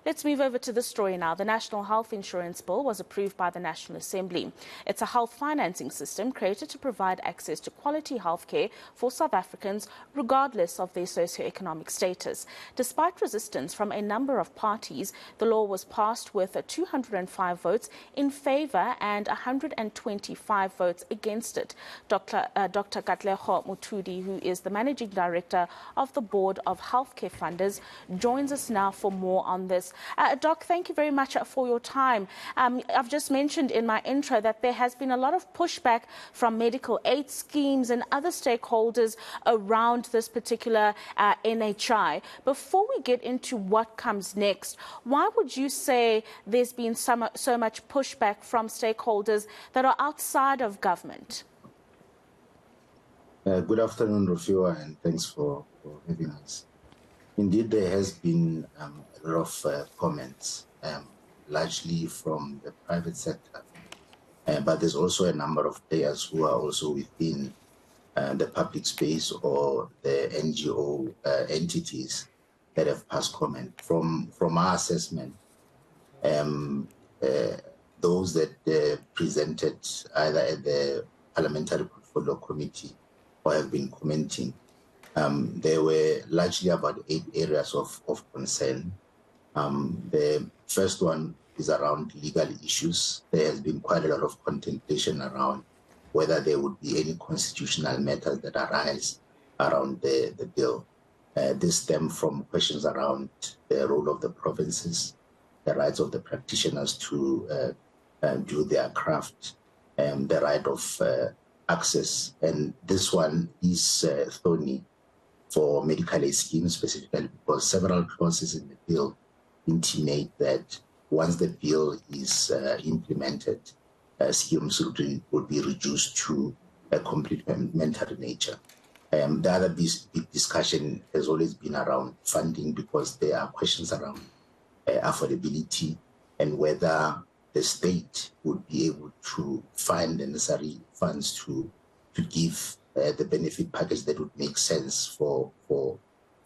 Let's move over to this story now. The National Health Insurance Bill was approved by the National Assembly. It's a health financing system created to provide access to quality health care for South Africans, regardless of their socioeconomic status. Despite resistance from a number of parties, the law was passed with 205 votes in favour and 125 votes against it. Dr Katlego Mothudi, who is the Managing Director of the Board of Healthcare Funders, joins us now for more on this. Doc, thank you very much for your time. I've just mentioned in my intro that there has been a lot of pushback from medical aid schemes and other stakeholders around this particular NHI. Before we get into what comes next, why would you say there's been so much pushback from stakeholders that are outside of government? Good afternoon, Rufio, and thanks for having us. Indeed, there has been a lot of comments, largely from the private sector, but there's also a number of players who are also within the public space or the NGO entities that have passed comment. From our assessment, those that presented either at the Parliamentary Portfolio Committee or have been commenting, there were largely about 8 areas of concern. The first one is around legal issues. There has been quite a lot of contemplation around whether there would be any constitutional matters that arise around the bill. This stems from questions around the role of the provinces, the rights of the practitioners to do their craft, the right of access. And this one is thorny for medical aid schemes specifically because several clauses in the bill intimate that once the bill is implemented, schemes would be reduced to a complementary nature. The other big discussion has always been around funding because there are questions around affordability and whether the state would be able to find the necessary funds to give the benefit package that would make sense for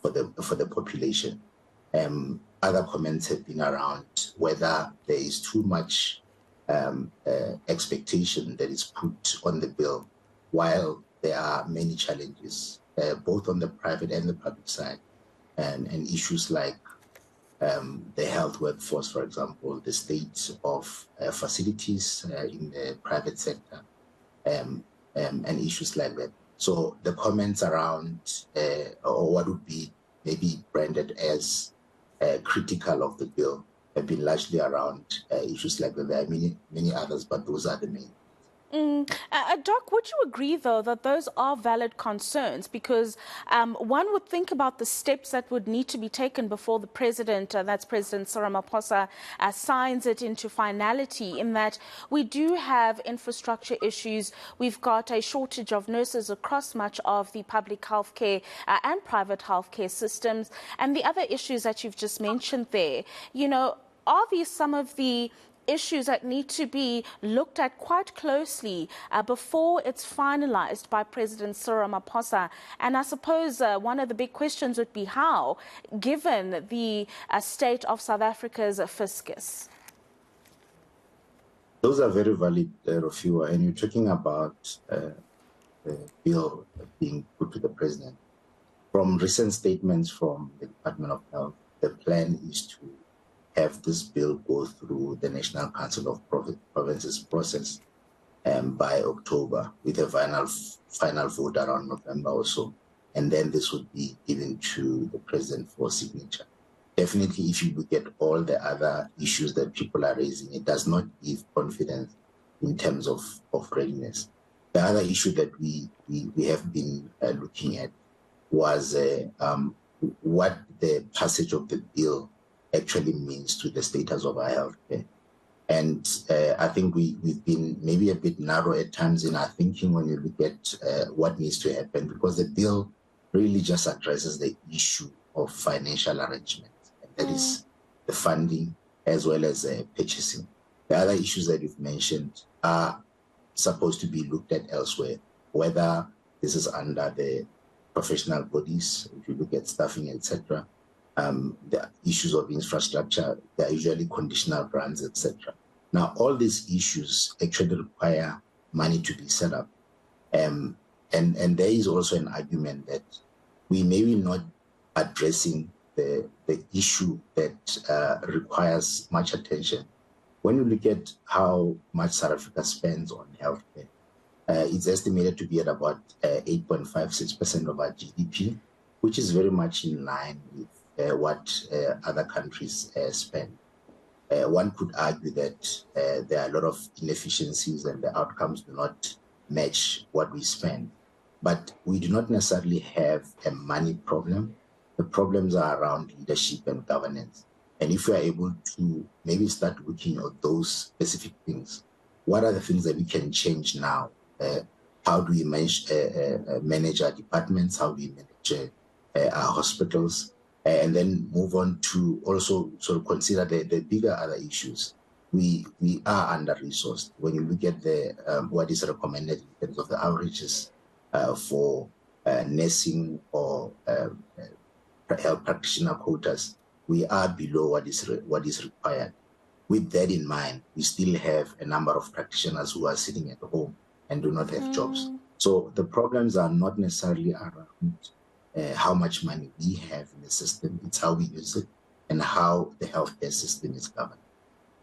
the population. Other comments have been around whether there is too much expectation that is put on the bill, while there are many challenges, both on the private and the public side, and issues like the health workforce, for example, the state of facilities in the private sector, and issues like that. So the comments around, or what would be maybe branded as critical of the bill, have been largely around issues like that. There are many others, but those are the main. Doc, would you agree, though, that those are valid concerns? Because one would think about the steps that would need to be taken before the president, that's President Cyril Ramaphosa, signs it into finality, in that we do have infrastructure issues. We've got a shortage of nurses across much of the public healthcare and private healthcare systems. And the other issues that you've just mentioned there, you know, are these some of the issues that need to be looked at quite closely before it's finalized by President Cyril Ramaphosa? And I suppose one of the big questions would be how, given the state of South Africa's fiscus. Those are very valid, Rofua, and you're talking about the bill being put to the president. From recent statements from the Department of Health, the plan is to have this bill go through the National Council of Provinces process by October, with a final vote around November or so. And then this would be given to the president for signature. Definitely, if you look at all the other issues that people are raising, it does not give confidence in terms of readiness. The other issue that we have been looking at was what the passage of the bill actually means to the status of our healthcare. And I think we've been maybe a bit narrow at times in our thinking when you look at what needs to happen, because the bill really just addresses the issue of financial arrangements. And that is the funding as well as purchasing. The other issues that you've mentioned are supposed to be looked at elsewhere, whether this is under the professional bodies, if you look at staffing, etc., the issues of infrastructure, they are usually conditional grants, etc. Now, all these issues actually require money to be set up. And there is also an argument that we may be not addressing the issue that requires much attention. When you look at how much South Africa spends on healthcare, it's estimated to be at about 8.56% of our GDP, which is very much in line with what other countries spend. One could argue that there are a lot of inefficiencies and the outcomes do not match what we spend. But we do not necessarily have a money problem. The problems are around leadership and governance. And if we are able to maybe start looking at those specific things, what are the things that we can change now? How do we manage our departments? How do we manage our hospitals? And then move on to also sort of consider the bigger other issues. We are under-resourced. When you look at the what is recommended in terms of the averages for nursing or health practitioner quotas, we are below what is required. With that in mind, we still have a number of practitioners who are sitting at home and do not have jobs. So the problems are not necessarily around how much money we have in the system. It's how we use it and how the healthcare system is governed.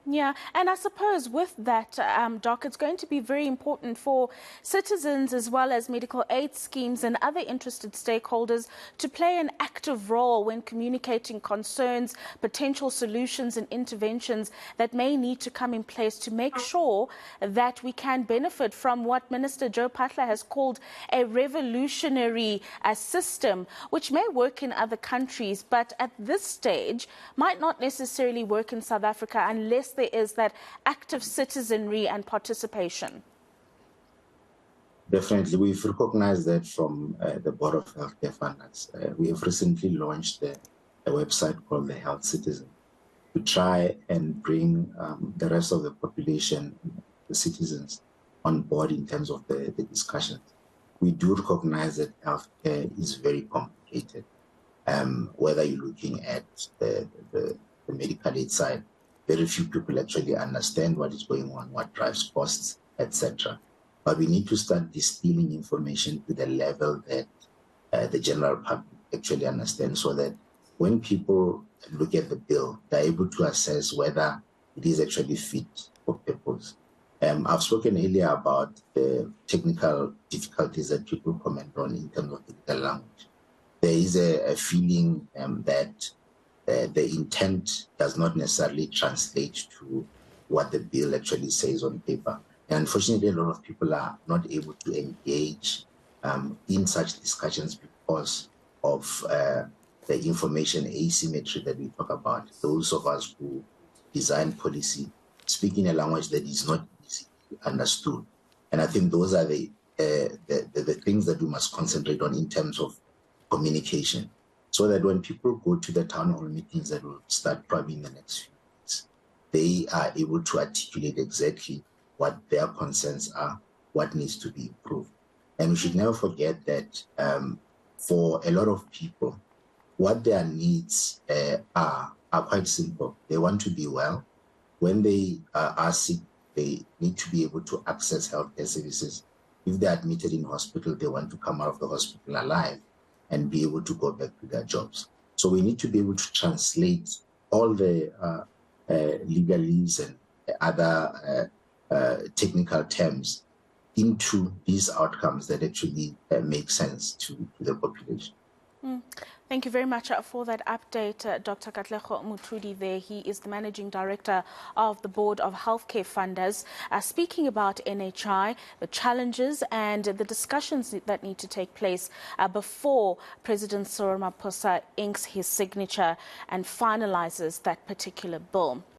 Yeah, and I suppose with that, Doc, it's going to be very important for citizens as well as medical aid schemes and other interested stakeholders to play an active role when communicating concerns, potential solutions and interventions that may need to come in place to make sure that we can benefit from what Minister Joe Phaahla has called a revolutionary system, which may work in other countries, but at this stage might not necessarily work in South Africa unless there is that active citizenry and participation. Definitely. We've recognized that from the Board of Healthcare Funders. We have recently launched a website called The Health Citizen to try and bring the rest of the population, the citizens, on board in terms of the discussions. We do recognize that healthcare is very complicated. Whether you're looking at the medical aid side, very few people actually understand what is going on, what drives costs, etc. But we need to start distilling information to the level that the general public actually understands, so that when people look at the bill, they're able to assess whether it is actually fit for purpose. I've spoken earlier about the technical difficulties that people comment on in terms of the legal language. There is a feeling that the intent does not necessarily translate to what the bill actually says on paper. And unfortunately, a lot of people are not able to engage in such discussions because of the information asymmetry that we talk about. Those of us who design policy speak in a language that is not easily understood. And I think those are the things that we must concentrate on in terms of communication, so that when people go to the town hall meetings that will start probably in the next few weeks, they are able to articulate exactly what their concerns are, what needs to be improved. And we should never forget that for a lot of people, what their needs are quite simple. They want to be well. When they are sick, they need to be able to access healthcare services. If they're admitted in hospital, they want to come out of the hospital alive and be able to go back to their jobs. So we need to be able to translate all the legalese and other technical terms into these outcomes that actually make sense to the population. Thank you very much for that update, Dr. Katlego Mothudi there. He is the Managing Director of the Board of Healthcare Funders, speaking about NHI, the challenges and the discussions that need to take place before President Cyril Ramaphosa inks his signature and finalizes that particular bill.